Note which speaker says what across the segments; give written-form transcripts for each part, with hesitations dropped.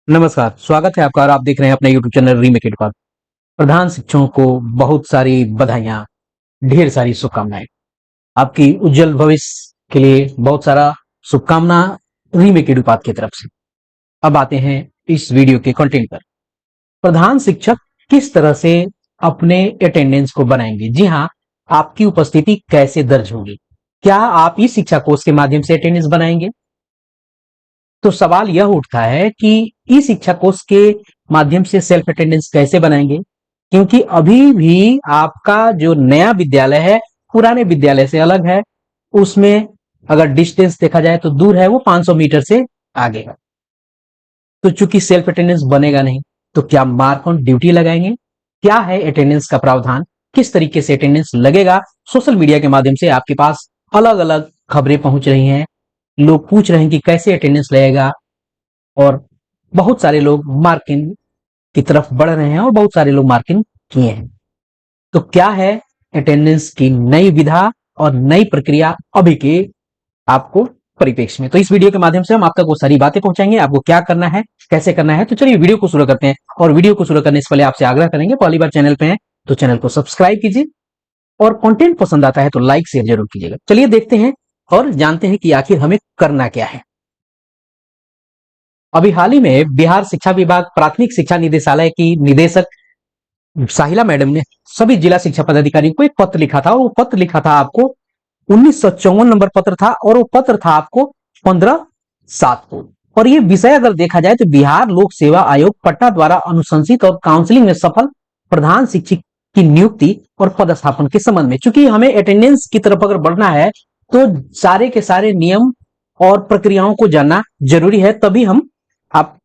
Speaker 1: नमस्कार, स्वागत है आपका और आप देख रहे हैं अपने YouTube चैनल रीमेक इट पर। प्रधान शिक्षकों को बहुत सारी बधाइयाँ, ढेर सारी शुभकामनाएं। आपकी उज्जवल भविष्य के लिए बहुत सारा शुभकामना रीमेक इट की तरफ से। अब आते हैं इस वीडियो के कंटेंट पर। प्रधान शिक्षक किस तरह से अपने अटेंडेंस को बनाएंगे? जी हाँ, आपकी उपस्थिति कैसे दर्ज होगी? क्या आप इस शिक्षा कोर्स के माध्यम से अटेंडेंस बनाएंगे? तो सवाल यह उठता है कि ई शिक्षा कोर्स के माध्यम से सेल्फ अटेंडेंस कैसे बनाएंगे, क्योंकि अभी भी आपका जो नया विद्यालय है पुराने विद्यालय से अलग है। उसमें अगर डिस्टेंस देखा जाए तो दूर है, वो 500 मीटर से आगे है। तो चूंकि सेल्फ अटेंडेंस बनेगा नहीं, तो क्या मार्क ऑन ड्यूटी लगाएंगे? क्या है अटेंडेंस का प्रावधान? किस तरीके से अटेंडेंस लगेगा? सोशल मीडिया के माध्यम से आपके पास अलग अलग खबरें पहुंच रही हैं। लोग पूछ रहे हैं कि कैसे अटेंडेंस लगेगा, और बहुत सारे लोग मार्किंग की तरफ बढ़ रहे हैं और बहुत सारे लोग मार्किंग किए हैं। तो क्या है अटेंडेंस की नई विधा और नई प्रक्रिया अभी के आपको परिप्रेक्ष्य में? तो इस वीडियो के माध्यम से हम आप तक वो सारी बातें पहुंचाएंगे, आपको क्या करना है, कैसे करना है। तो चलिए वीडियो को शुरू करते हैं। और वीडियो को शुरू करने से पहले आपसे आग्रह करेंगे, पहली बार चैनल पे हैं तो चैनल को सब्सक्राइब कीजिए, और कंटेंट पसंद आता है तो लाइक शेयर जरूर कीजिएगा। चलिए देखते हैं और जानते हैं कि आखिर हमें करना क्या है। अभी हाल ही में बिहार शिक्षा विभाग प्राथमिक शिक्षा निदेशालय की निदेशक साहिला मैडम ने सभी जिला शिक्षा पदाधिकारियों को एक पत्र लिखा था, और वो पत्र लिखा था आपको 1954 नंबर पत्र था, और वो पत्र था आपको 15/7 को। और ये विषय अगर देखा जाए तो बिहार लोक सेवा आयोग पटना द्वारा अनुशंसित और काउंसलिंग में सफल प्रधान शिक्षक की नियुक्ति और पदस्थापन के संबंध में। चूंकि हमें अटेंडेंस की तरफ अगर बढ़ना है तो सारे के सारे नियम और प्रक्रियाओं को जानना जरूरी है, तभी हम आप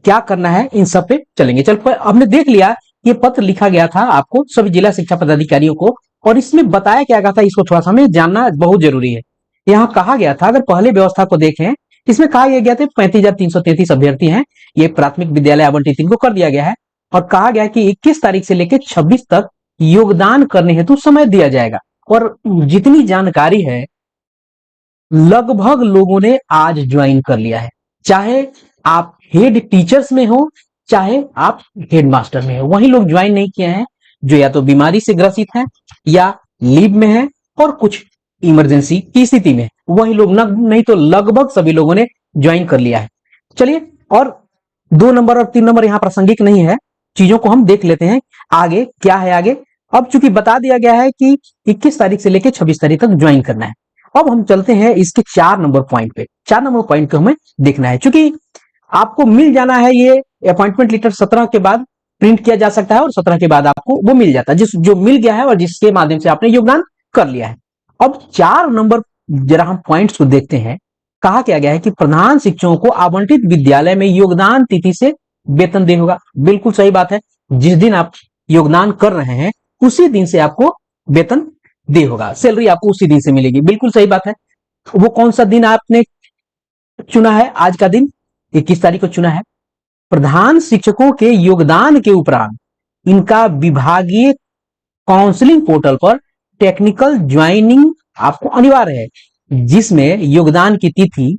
Speaker 1: क्या करना है इन सब पे चलेंगे। चल हमने देख लिया, ये पत्र लिखा गया था आपको सभी जिला शिक्षा पदाधिकारियों को, और इसमें बताया क्या गया था, इसको थोड़ा सा हमें जानना बहुत जरूरी है। यहाँ कहा गया था, अगर पहले व्यवस्था को देखें, इसमें कहा गया था 35,333 अभ्यर्थी हैं, ये प्राथमिक विद्यालय आवंटित इनको कर दिया गया है, और कहा गया कि 21 तारीख से लेकर 26 तक योगदान करने हेतु समय दिया जाएगा। और जितनी जानकारी है, लगभग लोगों ने आज ज्वाइन कर लिया है, चाहे आप हेड टीचर्स में हो चाहे आप हेड मास्टर में हो। वही लोग ज्वाइन नहीं किए हैं जो या तो बीमारी से ग्रसित हैं या लीव में हैं और कुछ इमरजेंसी की स्थिति में, वही लोग नहीं तो लगभग सभी लोगों ने ज्वाइन कर लिया है। चलिए, और 2 नंबर और 3 नंबर यहां प्रासंगिक नहीं है, चीजों को हम देख लेते हैं आगे क्या है आगे। अब चूंकि बता दिया गया है कि 21 तारीख से लेकर 26 तारीख तक ज्वाइन करना है, अब हम चलते हैं इसके 4 नंबर पॉइंट पे। 4 नंबर पॉइंट को हमें देखना है, चूंकि आपको मिल जाना है ये अपॉइंटमेंट लेटर 17 के बाद प्रिंट किया जा सकता है, और 17 के बाद आपको वो मिल जाता है जिस जो मिल गया है और जिसके माध्यम से आपने योगदान कर लिया है। अब 4 नंबर जरा हम पॉइंट्स को देखते हैं। कहा क्या गया है कि प्रधान शिक्षकों को आवंटित विद्यालय में योगदान तिथि से वेतन दे होगा। बिल्कुल सही बात है, जिस दिन आप योगदान कर रहे हैं उसी दिन से आपको वेतन दे होगा, सैलरी आपको उसी दिन से मिलेगी। बिल्कुल सही बात है। वो कौन सा दिन आपने चुना है? आज का दिन 21 तारीख को चुना है। प्रधान शिक्षकों के योगदान के उपरांत इनका विभागीय काउंसलिंग पोर्टल पर टेक्निकल ज्वाइनिंग आपको अनिवार्य है, जिसमें योगदान की तिथि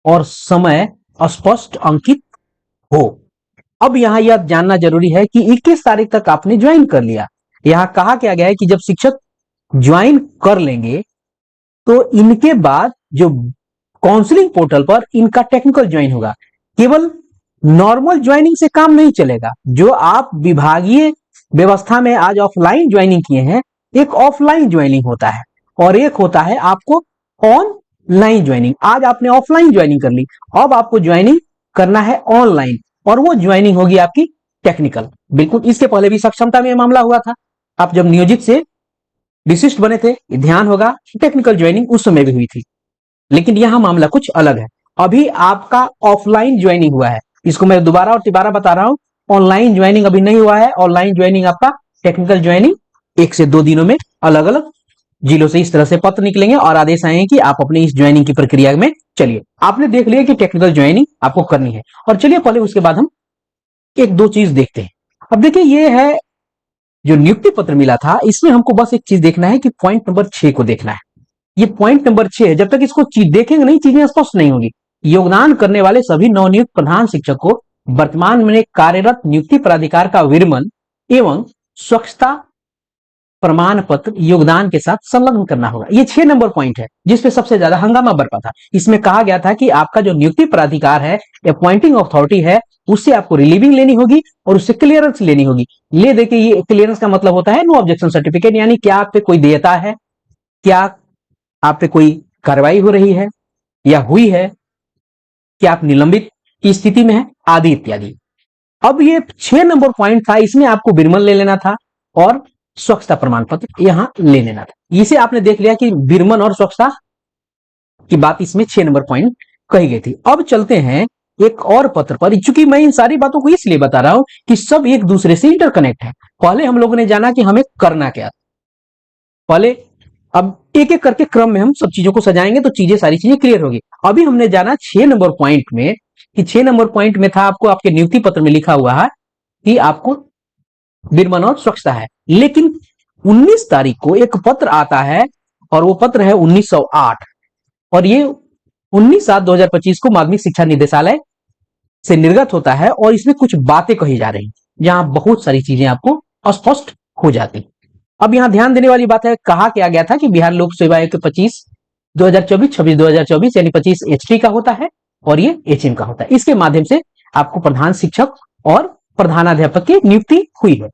Speaker 1: और समय स्पष्ट अंकित हो। अब यहां यह जानना जरूरी है कि 21 तारीख तक आपने ज्वाइन कर लिया। यहां कहा क्या गया है कि जब शिक्षक ज्वाइन कर लेंगे तो इनके बाद जो काउंसलिंग पोर्टल पर इनका टेक्निकल ज्वाइन होगा। केवल नॉर्मल ज्वाइनिंग से काम नहीं चलेगा। जो आप विभागीय व्यवस्था में आज ऑफलाइन ज्वाइनिंग किए हैं, एक ऑफलाइन ज्वाइनिंग होता है और एक होता है आपको ऑनलाइन ज्वाइनिंग। आज आपने ऑफलाइन ज्वाइनिंग कर ली, अब आपको ज्वाइनिंग करना है ऑनलाइन, और वो ज्वाइनिंग होगी आपकी टेक्निकल। बिल्कुल, इसके पहले भी सक्षमता में मामला हुआ था, आप जब नियोजित से विशिष्ट बने थे, ध्यान होगा, टेक्निकल ज्वाइनिंग उस समय भी हुई थी। लेकिन यहां मामला कुछ अलग है। अभी आपका ऑफलाइन ज्वाइनिंग हुआ है, इसको मैं दोबारा और तिबारा बता रहा हूं, ऑनलाइन ज्वाइनिंग अभी नहीं हुआ है। ऑनलाइन ज्वाइनिंग आपका, टेक्निकल ज्वाइनिंग 1 से 2 दिनों में अलग अलग जिलों से इस तरह से पत्र निकलेंगे और आदेश आए हैं कि आप अपनी इस ज्वाइनिंग की प्रक्रिया में चलिए। आपने देख लिया कि टेक्निकल ज्वाइनिंग आपको करनी है, और चलिए पहले उसके बाद हम 1-2 चीज देखते हैं। अब देखिए, ये है जो नियुक्ति पत्र मिला था, इसमें हमको बस एक चीज देखना है कि पॉइंट नंबर 6 को देखना है। ये पॉइंट नंबर 6 है, जब तक इसको देखेंगे नहीं, चीजें स्पष्ट नहीं होगी। योगदान करने वाले सभी नवनियुक्त प्रधान शिक्षक को वर्तमान में कार्यरत नियुक्ति प्राधिकार का विरमण एवं स्वच्छता प्रमाण पत्र योगदान के साथ संलग्न करना होगा। ये 6 नंबर पॉइंट है जिसपे सबसे ज्यादा हंगामा बरपा था। इसमें कहा गया था कि आपका जो नियुक्ति प्राधिकार है, अपॉइंटिंग अथॉरिटी है, उससे आपको रिलीविंग लेनी होगी और उससे क्लियरेंस लेनी होगी। ले देखिए, ये क्लियरेंस का मतलब होता है नो ऑब्जेक्शन सर्टिफिकेट, यानी क्या आप पे कोई देयता है, क्या आप पे कोई कार्रवाई हो रही है या हुई है, क्या आप निलंबित की स्थिति में है, आदि इत्यादि। अब ये 6 नंबर पॉइंट था, इसमें आपको विरमण ले लेना था और स्वच्छता प्रमाण पत्र यहां ले लेना था। इसे आपने देख लिया कि विरमण और स्वच्छता की बात इसमें 6 नंबर पॉइंट कही गई थी। अब चलते हैं एक और पत्र पर, चूंकि मैं इन सारी बातों को इसलिए बता रहा हूं कि सब एक दूसरे से इंटरकनेक्ट है। पहले हम लोगों ने जाना कि हमें करना क्या, पहले अब एक एक करके क्रम में हम सब चीजों को सजाएंगे तो सारी चीजें क्लियर होगी। अभी हमने जाना 6 नंबर पॉइंट में, कि 6 नंबर पॉइंट में था आपको आपके नियुक्ति पत्र में लिखा हुआ है कि आपको विरमण और स्वच्छता है। लेकिन 19 तारीख को एक पत्र आता है और वो पत्र है 1908, और ये 19/7/2025 को माध्यमिक शिक्षा निदेशालय से निर्गत होता है और इसमें कुछ बातें कही जा रही, जहां बहुत सारी चीजें आपको अस्पष्ट हो जाती। अब यहां ध्यान देने वाली बात है, कहा क्या गया था कि बिहार लोक सेवा आयोग के 26/2024 यानी 25 HT का होता है और ये HM का होता है। इसके माध्यम से आपको प्रधान शिक्षक और प्रधानाध्यापक की नियुक्ति हुई है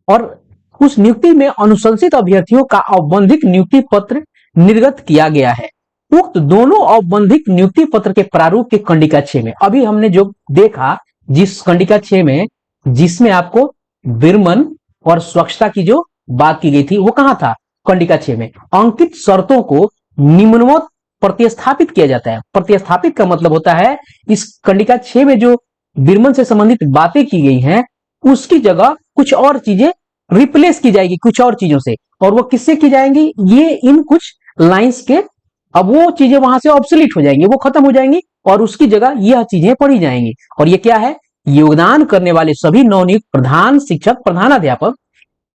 Speaker 1: और उस नियुक्ति में अनुशंसित अभ्यर्थियों का औपबंधिक नियुक्ति पत्र निर्गत किया गया है। उक्त दोनों औपबंधिक नियुक्ति पत्र के प्रारूप के कंडिका 6 में, अभी हमने जो देखा जिस कंडिका 6 में जिसमें आपको विरमण और स्वच्छता की जो बात की गई थी वो कहां था, कंडिका 6 में। अंकित शर्तों को निम्नवत प्रतिस्थापित किया जाता है। प्रतिस्थापित का मतलब होता है इस कंडिका 6 में जो विरमण से संबंधित बातें की गई हैं उसकी जगह कुछ और चीजें रिप्लेस की जाएगी कुछ और चीजों से, और वो किससे की जाएंगी, ये इन कुछ लाइंस के, अब वो चीजें वहां से ऑब्सोलीट हो जाएंगी, वो खत्म हो जाएंगी और उसकी जगह यह चीजें पढ़ी जाएंगी। और ये क्या है, योगदान करने वाले सभी नवनियुक्त प्रधान शिक्षक प्रधानाध्यापक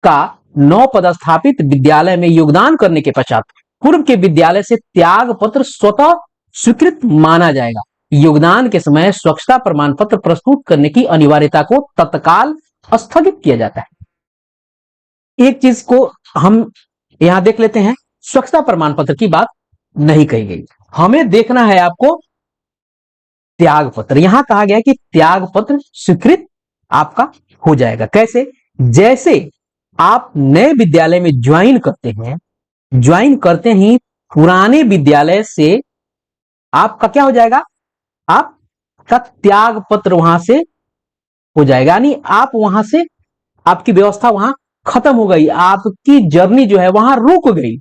Speaker 1: का नौ पदस्थापित विद्यालय में योगदान करने के पश्चात पूर्व के विद्यालय से त्याग पत्र स्वतः स्वीकृत माना जाएगा। योगदान के समय स्वच्छता प्रमाण पत्र प्रस्तुत करने की अनिवार्यता को तत्काल स्थगित किया जाता है। एक चीज को हम यहां देख लेते हैं, स्वच्छता प्रमाण पत्र की बात नहीं कही गई, हमें देखना है आपको त्याग पत्र। यहां कहा गया कि त्याग पत्र स्वीकृत आपका हो जाएगा। कैसे, जैसे आप नए विद्यालय में ज्वाइन करते हैं, ज्वाइन करते ही पुराने विद्यालय से आपका क्या हो जाएगा, आपका त्याग पत्र वहां से हो जाएगा, यानी आप वहां से आपकी व्यवस्था वहां खत्म हो गई, आपकी जर्नी जो है वहां रुक गई।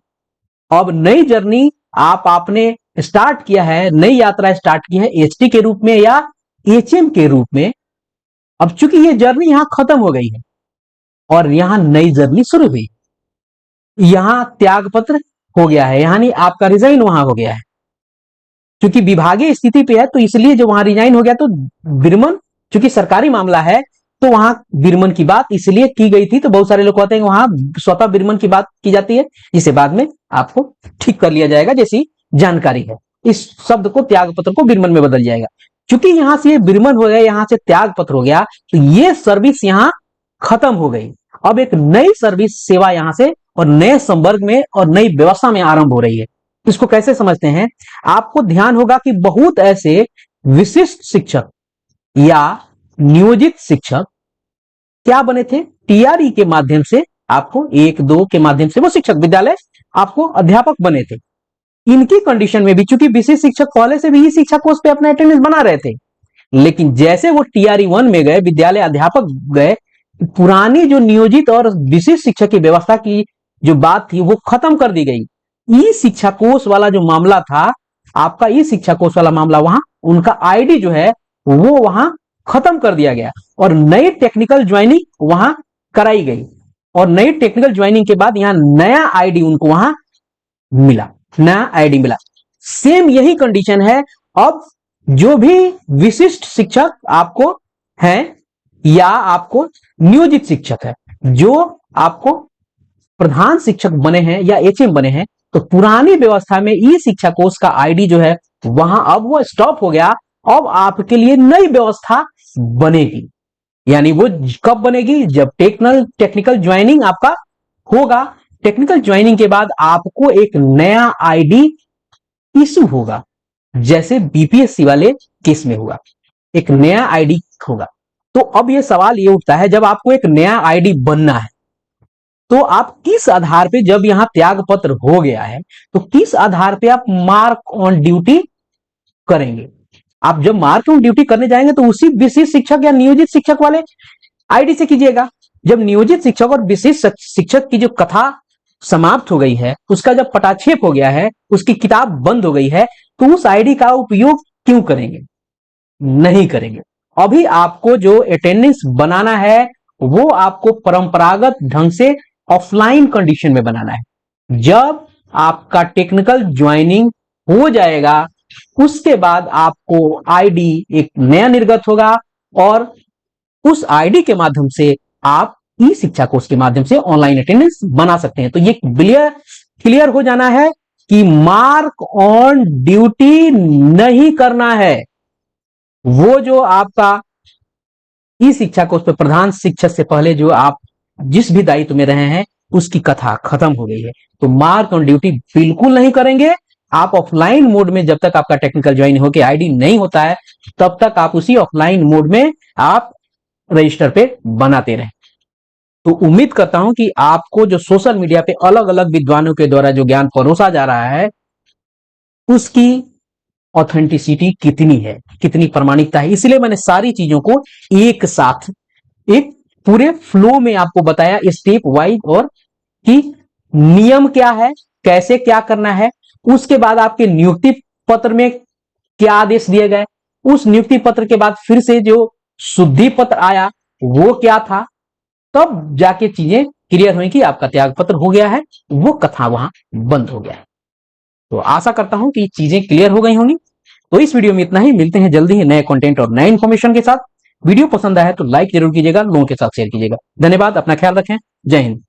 Speaker 1: अब नई जर्नी आपने स्टार्ट किया है, नई यात्रा स्टार्ट की है HT के रूप में या HM के रूप में। अब चूंकि ये जर्नी यहां खत्म हो गई है और यहां नई जर्नी शुरू हुई, यहां त्याग पत्र हो गया है, यानी आपका रिजाइन वहां हो गया है। क्योंकि विभागीय स्थिति पे है तो इसलिए जो वहां रिजाइन हो गया, तो विरमण चूंकि सरकारी मामला है तो वहां विरमण की बात इसलिए की गई थी। तो बहुत सारे लोग कहते हैं वहां स्वतः विरमण की बात की जाती है, जिसे बाद में आपको ठीक कर लिया जाएगा जैसी जानकारी है। इस शब्द को त्याग पत्र को विरमण में बदल जाएगा। क्योंकि यहां से विरमण हो गया, यहां से त्याग पत्र हो गया, तो ये सर्विस यहां खत्म हो गई। अब एक नई सर्विस सेवा यहां से और नए संवर्ग में और नई व्यवस्था में आरंभ हो रही है। इसको कैसे समझते हैं, आपको ध्यान होगा कि बहुत ऐसे विशिष्ट शिक्षक या नियोजित शिक्षक क्या बने थे, TRE के माध्यम से, आपको 1-2 के माध्यम से वो शिक्षक विद्यालय आपको अध्यापक बने थे। इनकी कंडीशन में भी चूंकि विशिष्ट शिक्षक पहले से भी ही शिक्षा कोर्स पे अपना अटेंडेंस बना रहे थे, लेकिन जैसे वो TRE 1 में गए, विद्यालय अध्यापक गए, पुरानी जो नियोजित और विशिष्ट शिक्षक की व्यवस्था की जो बात थी वो खत्म कर दी गई। ई शिक्षा कोर्स वाला जो मामला था आपका, ई शिक्षा कोर्स वाला मामला, वहां उनका ID जो है वो वहां खत्म कर दिया गया और नई टेक्निकल ज्वाइनिंग वहां कराई गई। और नई टेक्निकल ज्वाइनिंग के बाद यहां नया ID उनको वहां मिला, नया ID मिला। सेम यही कंडीशन है। अब जो भी विशिष्ट शिक्षक आपको हैं या आपको नियोजित शिक्षक है, जो आपको प्रधान शिक्षक बने हैं या HM बने हैं, तो पुरानी व्यवस्था में ई शिक्षा कोर्स का ID जो है वहां अब वो स्टॉप हो गया। अब आपके लिए नई व्यवस्था बनेगी। यानी वो कब बनेगी? जब टेक्निकल ज्वाइनिंग आपका होगा। टेक्निकल ज्वाइनिंग के बाद आपको एक नया आईडी इशू होगा, जैसे बीपीएससी वाले केस में हुआ, एक नया आईडी होगा। तो अब ये सवाल ये उठता है, जब आपको एक नया आईडी बनना है तो आप किस आधार पे, जब यहां त्याग पत्र हो गया है तो किस आधार पे आप मार्क ऑन ड्यूटी करेंगे? आप जब मार्क ऑन ड्यूटी करने जाएंगे तो उसी विशिष्ट शिक्षक या नियोजित शिक्षक वाले आईडी से कीजिएगा। जब नियोजित शिक्षक और विशिष्ट शिक्षक की जो कथा समाप्त हो गई है, उसका जब पटाक्षेप हो गया है, उसकी किताब बंद हो गई है, तो उस आईडी का उपयोग क्यों करेंगे? नहीं करेंगे। अभी आपको जो अटेंडेंस बनाना है वो आपको परंपरागत ढंग से ऑफलाइन कंडीशन में बनाना है। जब आपका टेक्निकल ज्वाइनिंग हो जाएगा उसके बाद आपको आईडी एक नया निर्गत होगा और उस आईडी के माध्यम से आप ई शिक्षा कोर्स के माध्यम से ऑनलाइन अटेंडेंस बना सकते हैं। तो ये क्लियर हो जाना है कि मार्क ऑन ड्यूटी नहीं करना है। वो जो आपका ई शिक्षा कोर्स पर प्रधान शिक्षक से पहले जो आप जिस भी दायित्व में रहे हैं उसकी कथा खत्म हो गई है। तो मार्क ऑन ड्यूटी बिल्कुल नहीं करेंगे। आप ऑफलाइन मोड में, जब तक आपका टेक्निकल ज्वाइन होकर आईडी नहीं होता है तब तक आप उसी ऑफलाइन मोड में आप रजिस्टर पे बनाते रहें। तो उम्मीद करता हूं कि आपको जो सोशल मीडिया पे अलग अलग विद्वानों के द्वारा जो ज्ञान परोसा जा रहा है उसकी ऑथेंटिसिटी कितनी है, कितनी प्रामाणिकता है। इसलिए मैंने सारी चीजों को एक साथ एक पूरे फ्लो में आपको बताया, स्टेप वाइज, और कि नियम क्या है, कैसे क्या करना है। उसके बाद आपके नियुक्ति पत्र में क्या आदेश दिए गए, उस नियुक्ति पत्र के बाद फिर से जो शुद्धि पत्र आया वो क्या था, तब जाके चीजें क्लियर हुई कि आपका त्याग पत्र हो गया है, वो कथा वहां बंद हो गया है। तो आशा करता हूं कि चीजें क्लियर हो गई होंगी। तो इस वीडियो में इतना ही, मिलते हैं जल्दी ही नए कंटेंट और नए इंफॉर्मेशन के साथ। वीडियो पसंद आया तो लाइक जरूर कीजिएगा, लोगों के साथ शेयर कीजिएगा। धन्यवाद, अपना ख्याल रखें। जय हिंद।